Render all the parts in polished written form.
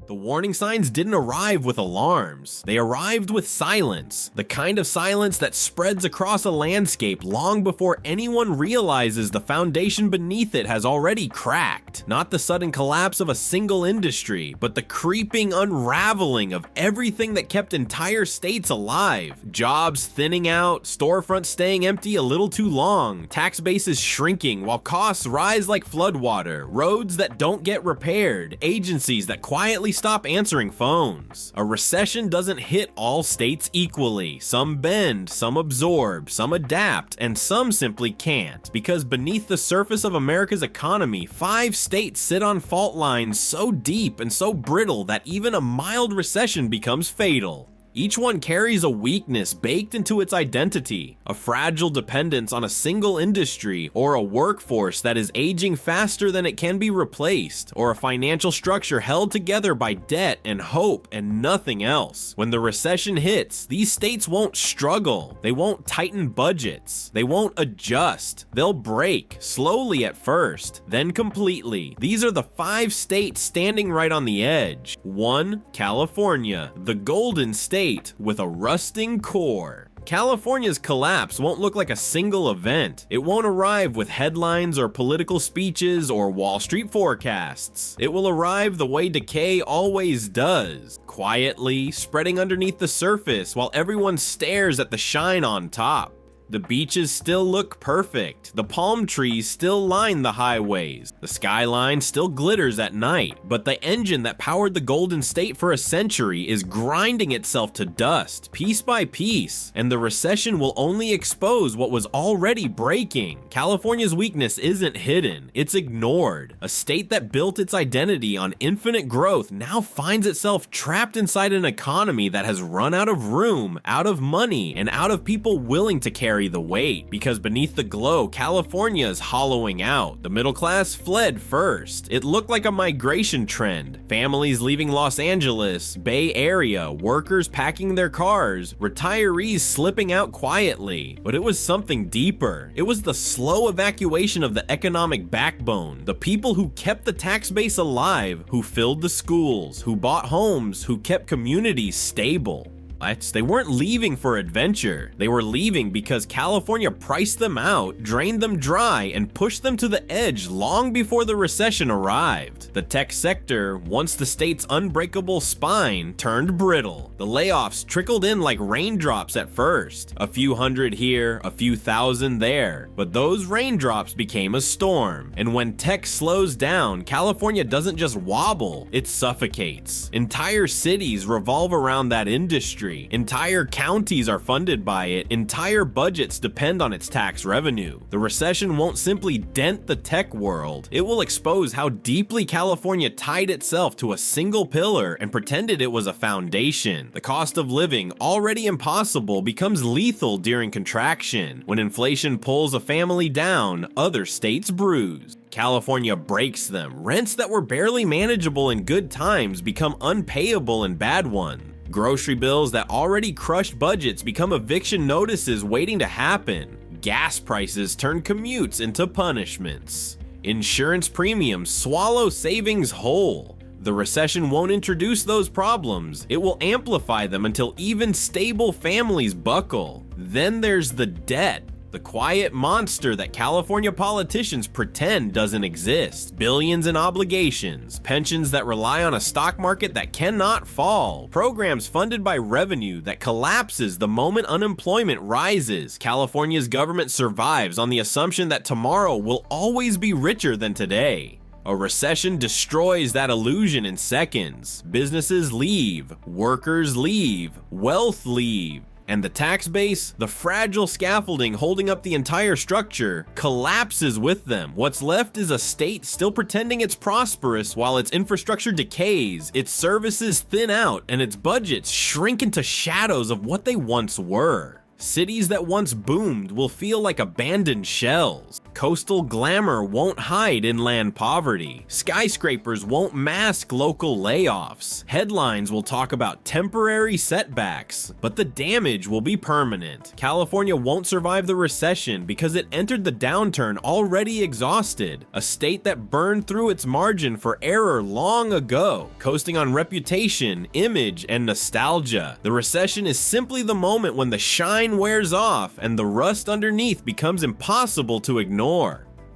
The warning signs didn't arrive with alarms. They arrived with silence, the kind of silence that spreads across a landscape long before anyone realizes the foundation beneath it has already cracked. Not the sudden collapse of a single industry, but the creeping unraveling of everything that kept entire states alive. Jobs thinning out, storefronts staying empty a little too long, tax bases shrinking while costs rise like floodwater, roads that don't get repaired, agencies that quietly stop answering phones. A recession doesn't hit all states equally. Some bend, some absorb, some adapt, and some simply can't. Because beneath the surface of America's economy, 5 states sit on fault lines so deep and so brittle that even a mild recession becomes fatal. Each one carries a weakness baked into its identity, a fragile dependence on a single industry, or a workforce that is aging faster than it can be replaced, or a financial structure held together by debt and hope and nothing else. When the recession hits, these states won't struggle, they won't tighten budgets, they won't adjust, they'll break, slowly at first, then completely. These are the 5 states standing right on the edge. 1. California, the Golden State with a rusting core. California's collapse won't look like a single event. It won't arrive with headlines or political speeches or Wall Street forecasts. It will arrive the way decay always does, quietly, spreading underneath the surface while everyone stares at the shine on top. The beaches still look perfect, the palm trees still line the highways, the skyline still glitters at night, but the engine that powered the Golden State for a century is grinding itself to dust, piece by piece, and the recession will only expose what was already breaking. California's weakness isn't hidden, it's ignored. A state that built its identity on infinite growth now finds itself trapped inside an economy that has run out of room, out of money, and out of people willing to carry the weight, because beneath the glow, California is hollowing out. The middle class fled first. It looked like a migration trend. Families leaving Los Angeles, Bay Area, workers packing their cars, retirees slipping out quietly. But it was something deeper. It was the slow evacuation of the economic backbone, the people who kept the tax base alive, who filled the schools, who bought homes, who kept communities stable. They weren't leaving for adventure. They were leaving because California priced them out, drained them dry, and pushed them to the edge long before the recession arrived. The tech sector, once the state's unbreakable spine, turned brittle. The layoffs trickled in like raindrops at first. A few hundred here, a few thousand there. But those raindrops became a storm. And when tech slows down, California doesn't just wobble, it suffocates. Entire cities revolve around that industry. Entire counties are funded by it. Entire budgets depend on its tax revenue. The recession won't simply dent the tech world. It will expose how deeply California tied itself to a single pillar and pretended it was a foundation. The cost of living, already impossible, becomes lethal during contraction. When inflation pulls a family down, other states bruise. California breaks them. Rents that were barely manageable in good times become unpayable in bad ones. Grocery bills that already crushed budgets become eviction notices waiting to happen. Gas prices turn commutes into punishments. Insurance premiums swallow savings whole. The recession won't introduce those problems. It will amplify them until even stable families buckle. Then there's the debt. The quiet monster that California politicians pretend doesn't exist. Billions in obligations, pensions that rely on a stock market that cannot fall, programs funded by revenue that collapses the moment unemployment rises. California's government survives on the assumption that tomorrow will always be richer than today. A recession destroys that illusion in seconds. Businesses leave, workers leave, wealth leave. And the tax base, the fragile scaffolding holding up the entire structure, collapses with them. What's left is a state still pretending it's prosperous while its infrastructure decays, its services thin out, and its budgets shrink into shadows of what they once were. Cities that once boomed will feel like abandoned shells. Coastal glamour won't hide inland poverty. Skyscrapers won't mask local layoffs. Headlines will talk about temporary setbacks, but the damage will be permanent. California won't survive the recession because it entered the downturn already exhausted, a state that burned through its margin for error long ago, coasting on reputation, image, and nostalgia. The recession is simply the moment when the shine wears off and the rust underneath becomes impossible to ignore.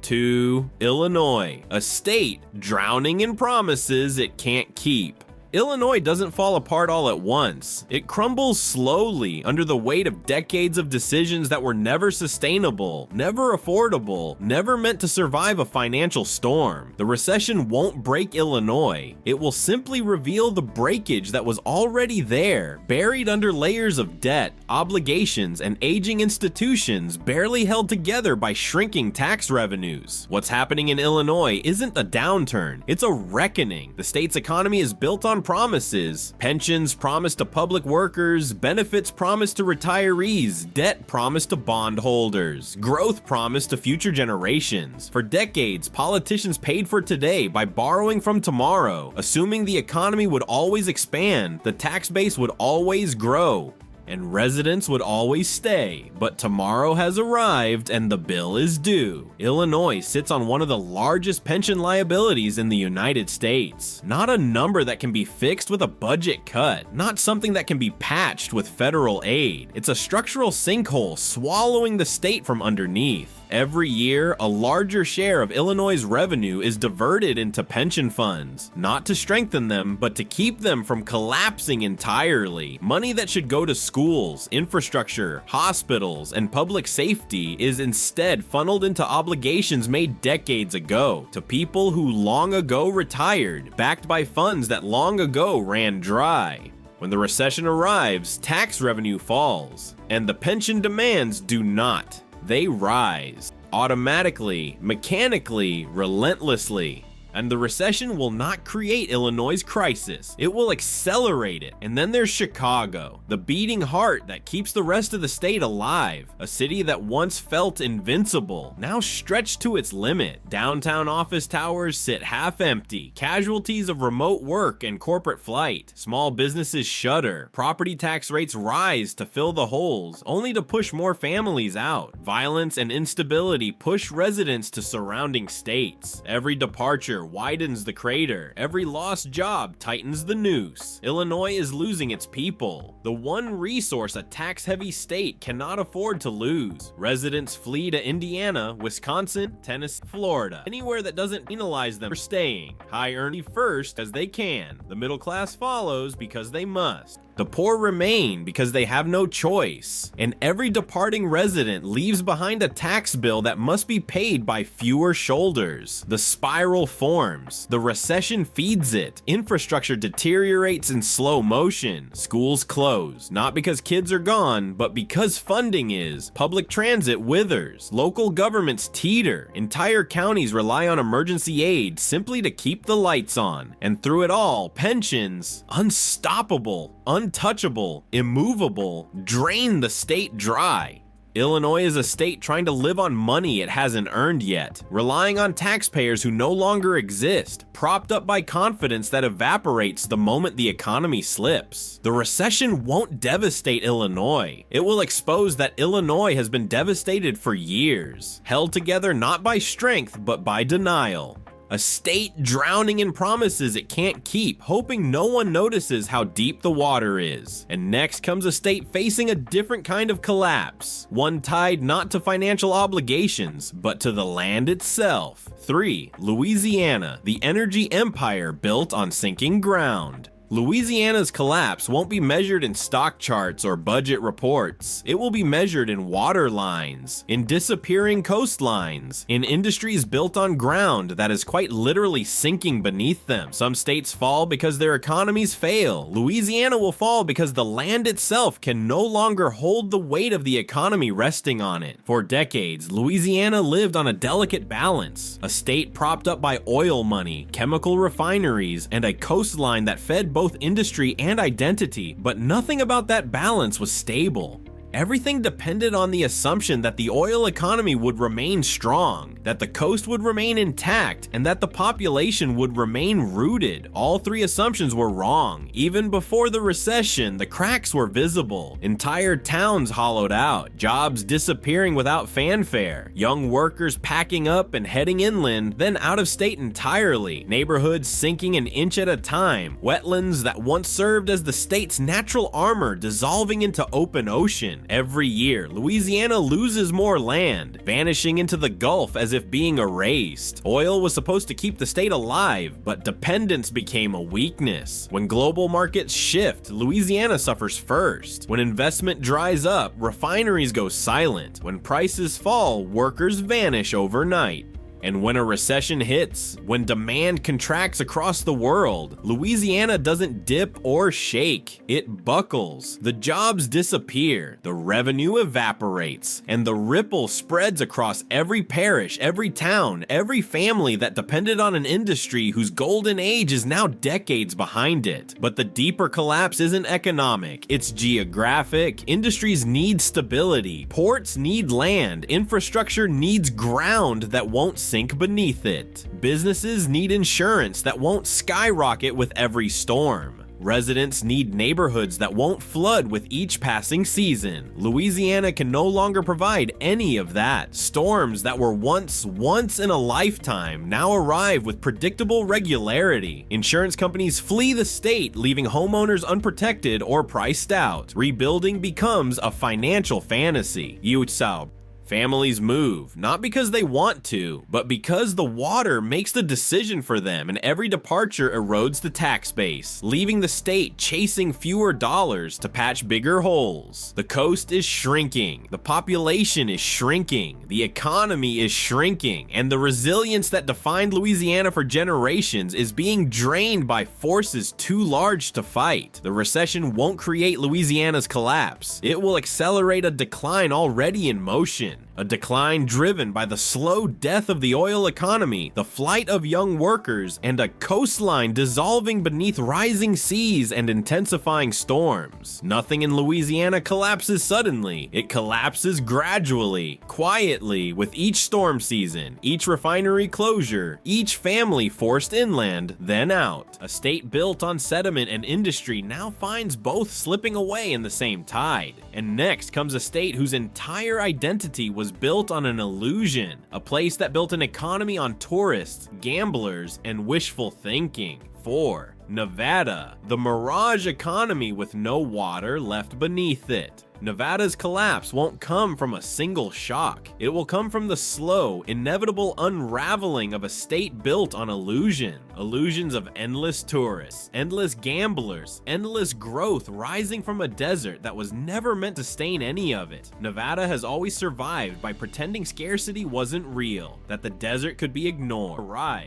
2. Illinois, a state drowning in promises it can't keep. Illinois doesn't fall apart all at once. It crumbles slowly under the weight of decades of decisions that were never sustainable, never affordable, never meant to survive a financial storm. The recession won't break Illinois. It will simply reveal the breakage that was already there, buried under layers of debt, obligations, and aging institutions barely held together by shrinking tax revenues. What's happening in Illinois isn't a downturn, it's a reckoning. The state's economy is built on promises. Pensions promised to public workers, benefits promised to retirees, debt promised to bondholders, growth promised to future generations. For decades, politicians paid for today by borrowing from tomorrow, assuming the economy would always expand, the tax base would always grow, and residents would always stay. But tomorrow has arrived and the bill is due. Illinois sits on one of the largest pension liabilities in the United States. Not a number that can be fixed with a budget cut, not something that can be patched with federal aid. It's a structural sinkhole swallowing the state from underneath. Every year, a larger share of Illinois' revenue is diverted into pension funds, not to strengthen them, but to keep them from collapsing entirely. Money that should go to schools, infrastructure, hospitals, and public safety is instead funneled into obligations made decades ago, to people who long ago retired, backed by funds that long ago ran dry. When the recession arrives, tax revenue falls, and the pension demands do not. They rise, automatically, mechanically, relentlessly. And the recession will not create Illinois' crisis. It will accelerate it. And then there's Chicago, the beating heart that keeps the rest of the state alive. A city that once felt invincible, now stretched to its limit. Downtown office towers sit half empty. Casualties of remote work and corporate flight. Small businesses shudder. Property tax rates rise to fill the holes, only to push more families out. Violence and instability push residents to surrounding states. Every departure widens the crater. Every lost job tightens the noose. Illinois is losing its people, the one resource a tax-heavy state cannot afford to lose. Residents flee to Indiana, Wisconsin, Tennessee, Florida, anywhere that doesn't penalize them for staying. High earning first as they can. The middle class follows because they must. The poor remain because they have no choice, and every departing resident leaves behind a tax bill that must be paid by fewer shoulders. The spiral forms. The recession feeds it. Infrastructure deteriorates in slow motion. Schools close, not because kids are gone, but because funding is. Public transit withers. Local governments teeter. Entire counties rely on emergency aid simply to keep the lights on. And through it all, pensions, unstoppable, untouchable, immovable, drain the state dry. Illinois is a state trying to live on money it hasn't earned yet, relying on taxpayers who no longer exist, propped up by confidence that evaporates the moment the economy slips. The recession won't devastate Illinois. It will expose that Illinois has been devastated for years, held together not by strength but by denial. A state drowning in promises it can't keep, hoping no one notices how deep the water is. And next comes a state facing a different kind of collapse, one tied not to financial obligations, but to the land itself. 3. Louisiana, the energy empire built on sinking ground. Louisiana's collapse won't be measured in stock charts or budget reports. It will be measured in water lines, in disappearing coastlines, in industries built on ground that is quite literally sinking beneath them. Some states fall because their economies fail. Louisiana will fall because the land itself can no longer hold the weight of the economy resting on it. For decades, Louisiana lived on a delicate balance, a state propped up by oil money, chemical refineries, and a coastline that fed both industry and identity, but nothing about that balance was stable. Everything depended on the assumption that the oil economy would remain strong, that the coast would remain intact, and that the population would remain rooted. All three assumptions were wrong. Even before the recession, the cracks were visible. Entire towns hollowed out, jobs disappearing without fanfare, young workers packing up and heading inland, then out of state entirely, neighborhoods sinking an inch at a time, wetlands that once served as the state's natural armor dissolving into open ocean. Every year, Louisiana loses more land, vanishing into the Gulf as if being erased. Oil was supposed to keep the state alive, but dependence became a weakness. When global markets shift, Louisiana suffers first. When investment dries up, refineries go silent. When prices fall, workers vanish overnight. And when a recession hits, when demand contracts across the world, Louisiana doesn't dip or shake, it buckles. The jobs disappear, the revenue evaporates, and the ripple spreads across every parish, every town, every family that depended on an industry whose golden age is now decades behind it. But the deeper collapse isn't economic, it's geographic. Industries need stability, ports need land, infrastructure needs ground that won't sink beneath it. Businesses need insurance that won't skyrocket with every storm. Residents need neighborhoods that won't flood with each passing season. Louisiana can no longer provide any of that. Storms that were once in a lifetime now arrive with predictable regularity. Insurance companies flee the state, leaving homeowners unprotected or priced out. Rebuilding becomes a financial fantasy. Families move, not because they want to, but because the water makes the decision for them, and every departure erodes the tax base, leaving the state chasing fewer dollars to patch bigger holes. The coast is shrinking, the population is shrinking, the economy is shrinking, and the resilience that defined Louisiana for generations is being drained by forces too large to fight. The recession won't create Louisiana's collapse. It will accelerate a decline already in motion. A decline driven by the slow death of the oil economy, the flight of young workers, and a coastline dissolving beneath rising seas and intensifying storms. Nothing in Louisiana collapses suddenly. It collapses gradually, quietly, with each storm season, each refinery closure, each family forced inland, then out. A state built on sediment and industry now finds both slipping away in the same tide. And next comes a state whose entire identity was built on an illusion, a place that built an economy on tourists, gamblers, and wishful thinking. 4. Nevada, the mirage economy with no water left beneath it. Nevada's collapse won't come from a single shock. It will come from the slow, inevitable unraveling of a state built on illusion. Illusions of endless tourists, endless gamblers, endless growth rising from a desert that was never meant to sustain any of it. Nevada has always survived by pretending scarcity wasn't real, that the desert could be ignored.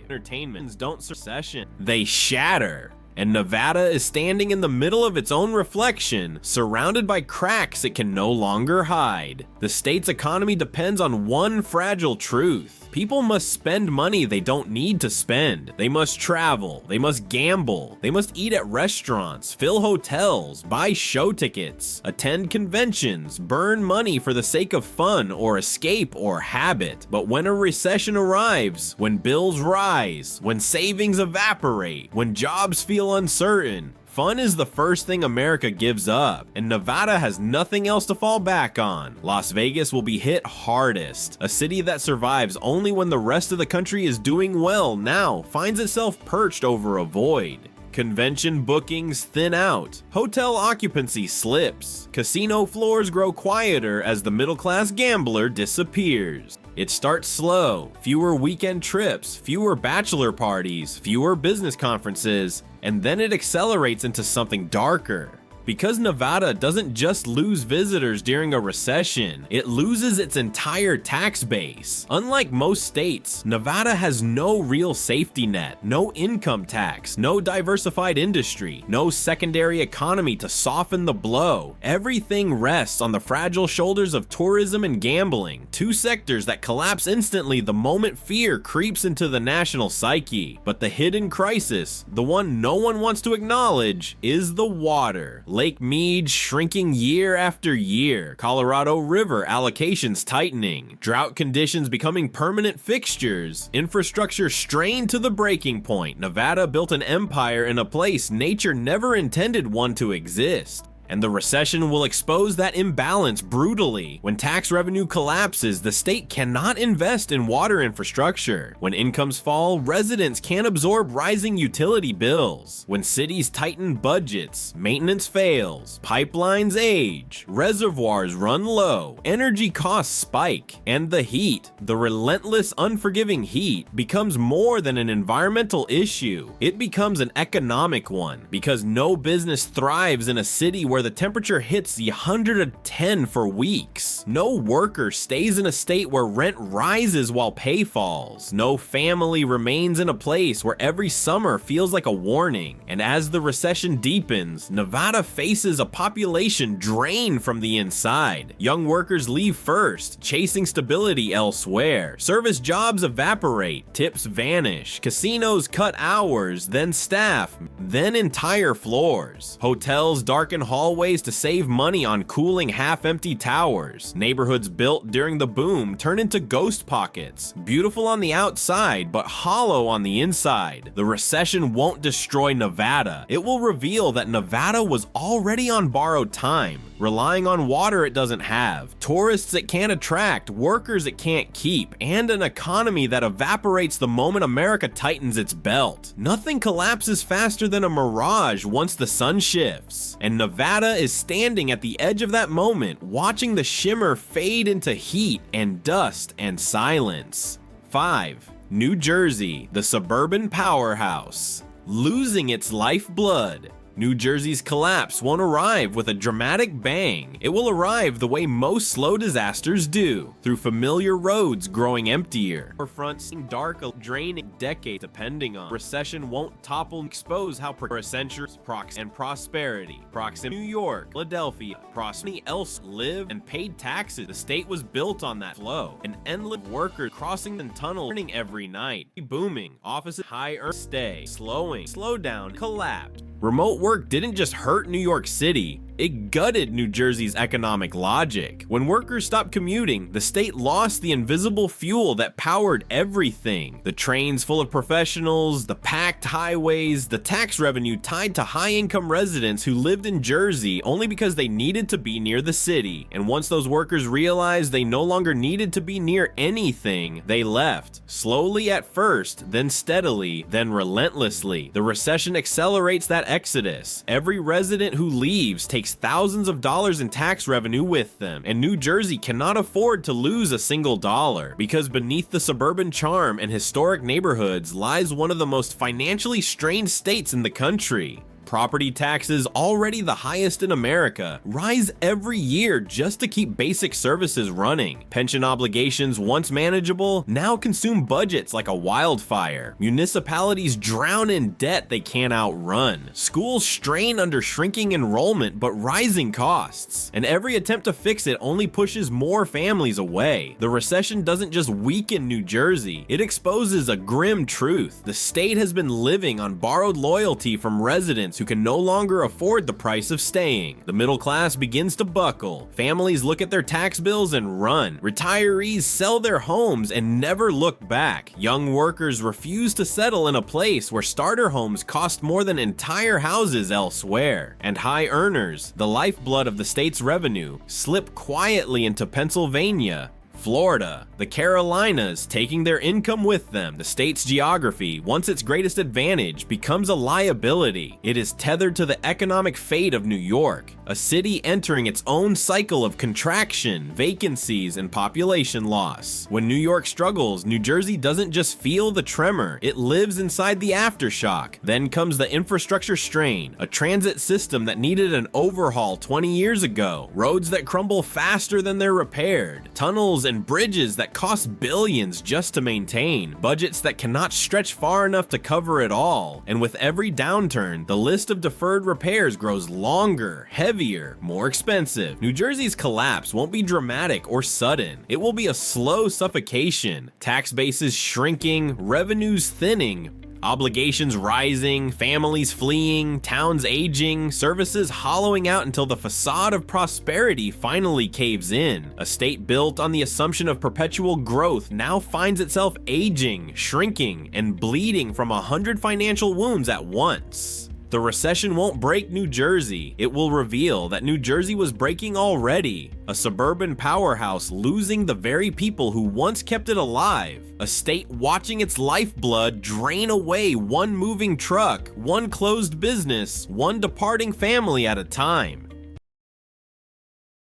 Entertainments don't recession, they shatter. And Nevada is standing in the middle of its own reflection, surrounded by cracks it can no longer hide. The state's economy depends on one fragile truth. People must spend money they don't need to spend. They must travel, they must gamble, they must eat at restaurants, fill hotels, buy show tickets, attend conventions, burn money for the sake of fun or escape or habit. But when a recession arrives, when bills rise, when savings evaporate, when jobs feel uncertain, fun is the first thing America gives up, and Nevada has nothing else to fall back on. Las Vegas will be hit hardest. A city that survives only when the rest of the country is doing well now finds itself perched over a void. Convention bookings thin out, hotel occupancy slips, casino floors grow quieter as the middle-class gambler disappears. It starts slow, fewer weekend trips, fewer bachelor parties, fewer business conferences, and then it accelerates into something darker. Because Nevada doesn't just lose visitors during a recession, it loses its entire tax base. Unlike most states, Nevada has no real safety net, no income tax, no diversified industry, no secondary economy to soften the blow. Everything rests on the fragile shoulders of tourism and gambling, two sectors that collapse instantly the moment fear creeps into the national psyche. But the hidden crisis, the one no one wants to acknowledge, is the water. Lake Mead shrinking year after year, Colorado River allocations tightening, drought conditions becoming permanent fixtures, infrastructure strained to the breaking point. Nevada built an empire in a place nature never intended one to exist. And the recession will expose that imbalance brutally. When tax revenue collapses, the state cannot invest in water infrastructure. When incomes fall, residents can't absorb rising utility bills. When cities tighten budgets, maintenance fails, pipelines age, reservoirs run low, energy costs spike, and the heat, the relentless, unforgiving heat, becomes more than an environmental issue. It becomes an economic one, because no business thrives in a city where the temperature hits the 110 for weeks. No worker stays in a state where rent rises while pay falls. No family remains in a place where every summer feels like a warning. And as the recession deepens, Nevada faces a population drain from the inside. Young workers leave first, chasing stability elsewhere. Service jobs evaporate, tips vanish, casinos cut hours, then staff, then entire floors. Hotels darken hallways to save money on cooling half-empty towers. Neighborhoods built during the boom turn into ghost pockets, beautiful on the outside but hollow on the inside. The recession won't destroy Nevada. It will reveal that Nevada was already on borrowed time, relying on water it doesn't have, tourists it can't attract, workers it can't keep, and an economy that evaporates the moment America tightens its belt. Nothing collapses faster than a mirage once the sun shifts, and Nevada is standing at the edge of that moment, watching the shimmer fade into heat and dust and silence. 5. New Jersey, the suburban powerhouse, losing its lifeblood. New Jersey's collapse won't arrive with a dramatic bang. It will arrive the way most slow disasters do, through familiar roads growing emptier, or fronts dark, draining decades depending on. Recession won't topple and expose how for centuries and prosperity, proximity New York, Philadelphia, prosperity else live and paid taxes. The state was built on that flow. An endless workers crossing the tunnel turning every night, booming, offices high stay, slow down, collapse. Remote work didn't just hurt New York City, it gutted New Jersey's economic logic. When workers stopped commuting, the state lost the invisible fuel that powered everything. The trains full of professionals, the packed highways, the tax revenue tied to high-income residents who lived in Jersey only because they needed to be near the city. And once those workers realized they no longer needed to be near anything, they left. Slowly at first, then steadily, then relentlessly. The recession accelerates that exodus. Every resident who leaves takes thousands of dollars in tax revenue with them, and New Jersey cannot afford to lose a single dollar, because beneath the suburban charm and historic neighborhoods lies one of the most financially strained states in the country. Property taxes, already the highest in America, rise every year just to keep basic services running. Pension obligations, once manageable, now consume budgets like a wildfire. Municipalities drown in debt they can't outrun. Schools strain under shrinking enrollment but rising costs. And every attempt to fix it only pushes more families away. The recession doesn't just weaken New Jersey, it exposes a grim truth. The state has been living on borrowed loyalty from residents who can no longer afford the price of staying. The middle class begins to buckle. Families look at their tax bills and run. Retirees sell their homes and never look back. Young workers refuse to settle in a place where starter homes cost more than entire houses elsewhere. And high earners, the lifeblood of the state's revenue, slip quietly into Pennsylvania, Florida, the Carolinas, taking their income with them. The state's geography, once its greatest advantage, becomes a liability. It is tethered to the economic fate of New York, a city entering its own cycle of contraction, vacancies, and population loss. When New York struggles, New Jersey doesn't just feel the tremor, it lives inside the aftershock. Then comes the infrastructure strain, a transit system that needed an overhaul 20 years ago, roads that crumble faster than they're repaired, tunnels and bridges that cost billions just to maintain, budgets that cannot stretch far enough to cover it all. And with every downturn, the list of deferred repairs grows longer, heavier, more expensive. New Jersey's collapse won't be dramatic or sudden. It will be a slow suffocation, tax bases shrinking, revenues thinning, Obligations rising, families fleeing, towns aging, services hollowing out until the facade of prosperity finally caves in. A state built on the assumption of perpetual growth now finds itself aging, shrinking, and bleeding from 100 financial wounds at once. The recession won't break New Jersey. It will reveal that New Jersey was breaking already. A suburban powerhouse losing the very people who once kept it alive. A state watching its lifeblood drain away one moving truck, one closed business, one departing family at a time.